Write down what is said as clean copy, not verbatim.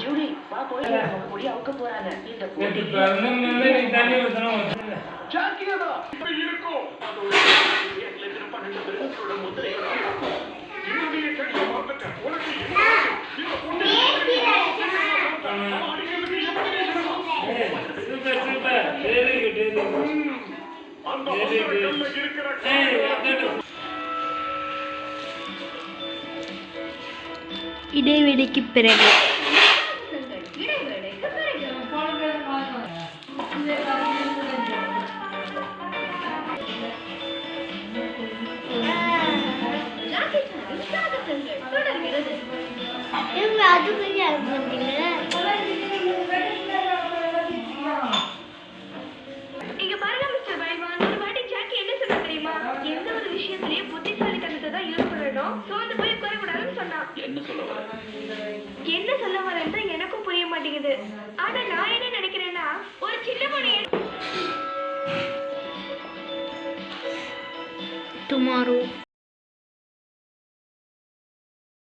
Julie வா போய் பொடி அவுக்க போறாங்க இந்த பொடி பறந்தனே நீ தண்ணி ஊத்தணும் ஜாக்கியதா இருக்கும் அதோட ஏட்ல இருக்கிற 12 பேரோட முத்திரை இன்னொரு கடிய மார்க்கட்ட உனக்கு இந்த பொண்ணு சூப்பர் வெரி குட் அந்த பொண்ணு இருக்கிற இடைவெளிக்கு பிறகு இங்க பாருங்க மிஸ்டர் பைல்வான், ஒரு வாட்டி ஜாக்கி என்ன சொன்னா தெரியுமா? எந்த ஒரு விஷயத்திலயும் புத்திசாலித்தனத்தை தான் யூஸ் பண்ணணும், சோர்ந்து போய் உட்காரக்கூடாதுன்னு சொன்னா. என்ன சொல்ல வரேன்னு தான் எனக்கும் புரிய மாட்டேங்குது. ஆனா நான் என்ன நினைக்கிறேன்னா, ஒரு சின்ன பொண்ணு tomorrow